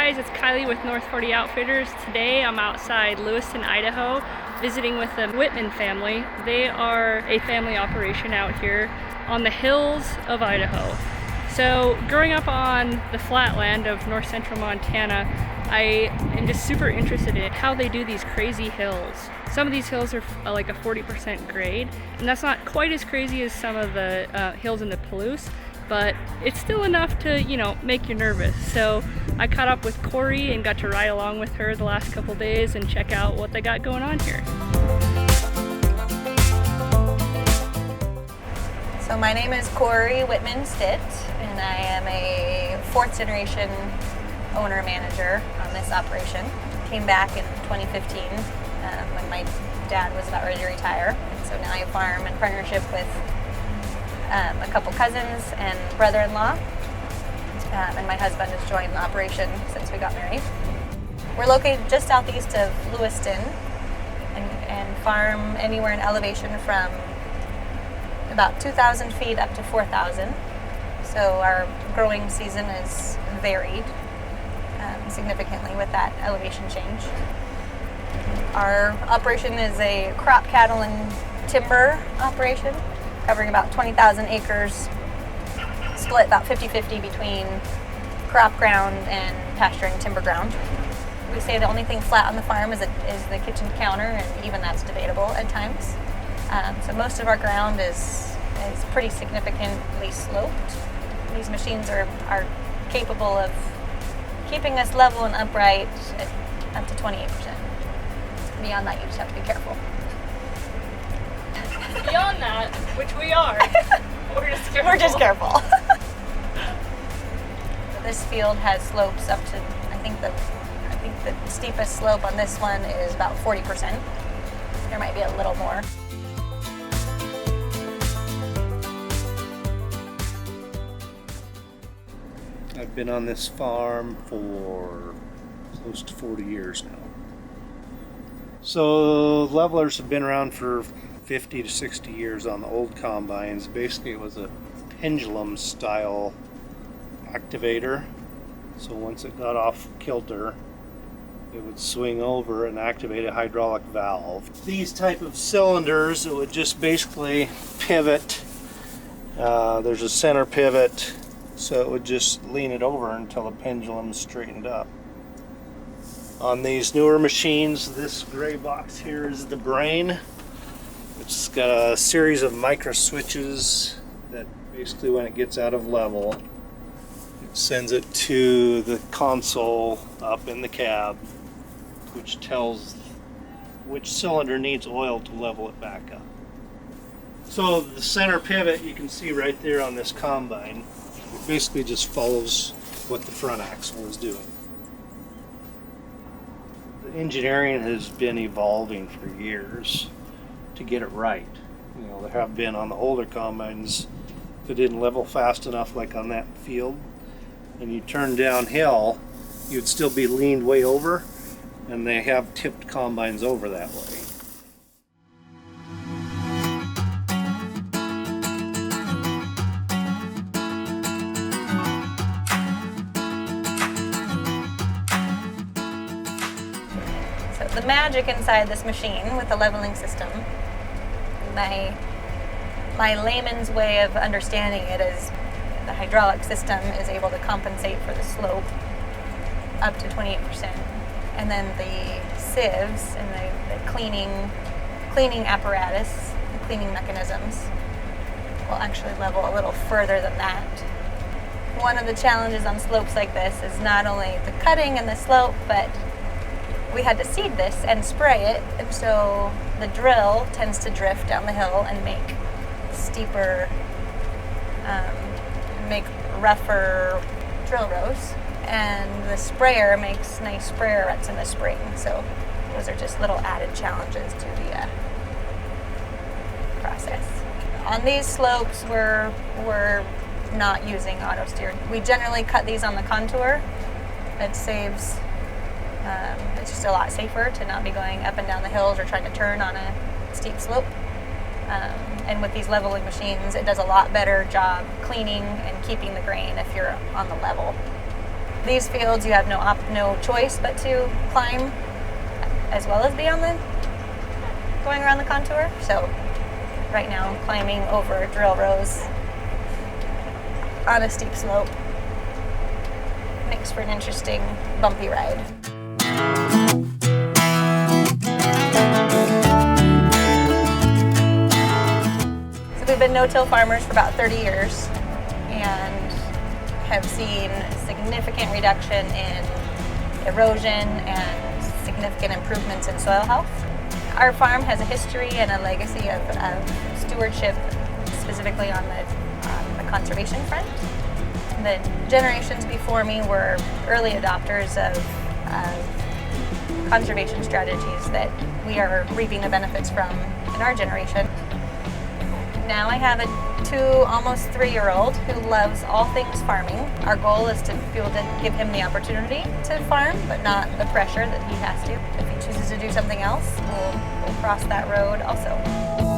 guys, it's Kylie with North 40 Outfitters. Today I'm outside Lewiston, Idaho, visiting with the Wittman family. They are a family operation out here on the hills of Idaho. So growing up on the flatland of north central Montana, I am just super interested in how they do these crazy hills. Some of these hills are like a 40% grade, and that's not quite as crazy as some of the hills in the Palouse, but it's still enough to, you know, make you nervous. So I caught up with Corey and got to ride along with her the last couple days and check out what they got going on here. So my name is Corey Wittman Stitt, and I am a fourth generation owner-manager on this operation. Came back in 2015 when my dad was about ready to retire. And so now I farm in partnership with a couple cousins and brother-in-law, and my husband has joined the operation since we got married. We're located just southeast of Lewiston and farm anywhere in elevation from about 2,000 feet up to 4,000. So our growing season is varied significantly with that elevation change. Our operation is a crop, cattle, and timber operation, covering about 20,000 acres, split about 50-50 between crop ground and pasture and timber ground. We say the only thing flat on the farm is the kitchen counter, and even that's debatable at times. So most of our ground is pretty significantly sloped. These machines are capable of keeping us level and upright at up to 28%. Beyond that, you just have to be careful. Beyond that, which we are, we're just careful. This field has slopes up to, I think the steepest slope on this one is about 40%. There might be a little more. I've been on this farm for close to 40 years now. So levelers have been around for 50 to 60 years on the old combines. Basically it was a pendulum style activator. So once it got off kilter, it would swing over and activate a hydraulic valve. These type of cylinders, it would just basically pivot. There's a center pivot, so it would just lean it over until the pendulum straightened up. On these newer machines, this gray box here is the brain. It's got a series of micro switches that basically when it gets out of level, it sends it to the console up in the cab, which tells which cylinder needs oil to level it back up. So the center pivot you can see right there on this combine, it basically just follows what the front axle is doing. The engineering has been evolving for years to get it right. You know, there have been on the older combines, if it didn't level fast enough like on that field, and you turn downhill, you'd still be leaned way over, and they have tipped combines over that way. The magic inside this machine with the leveling system, my layman's way of understanding it is the hydraulic system is able to compensate for the slope up to 28%. And then the sieves and the cleaning apparatus, the cleaning mechanisms will actually level a little further than that. One of the challenges on slopes like this is not only the cutting and the slope, but we had to seed this and spray it, and so the drill tends to drift down the hill and make steeper, make rougher drill rows, and the sprayer makes nice sprayer ruts in the spring. So those are just little added challenges to the process. On these slopes, we're not using auto steer. We generally cut these on the contour. It saves. It's just a lot safer to not be going up and down the hills or trying to turn on a steep slope. And with these leveling machines, it does a lot better job cleaning and keeping the grain if you're on the level. These fields, you have no choice but to climb as well as be on the going around the contour. So right now I'm climbing over drill rows on a steep slope. Makes for an interesting bumpy ride. So we've been no-till farmers for about 30 years and have seen significant reduction in erosion and significant improvements in soil health. Our farm has a history and a legacy of stewardship, specifically on the conservation front. The generations before me were early adopters of conservation strategies that we are reaping the benefits from in our generation. Now I have a 2, almost 3-year-old who loves all things farming. Our goal is to be able to give him the opportunity to farm, but not the pressure that he has to. If he chooses to do something else, we'll cross that road also.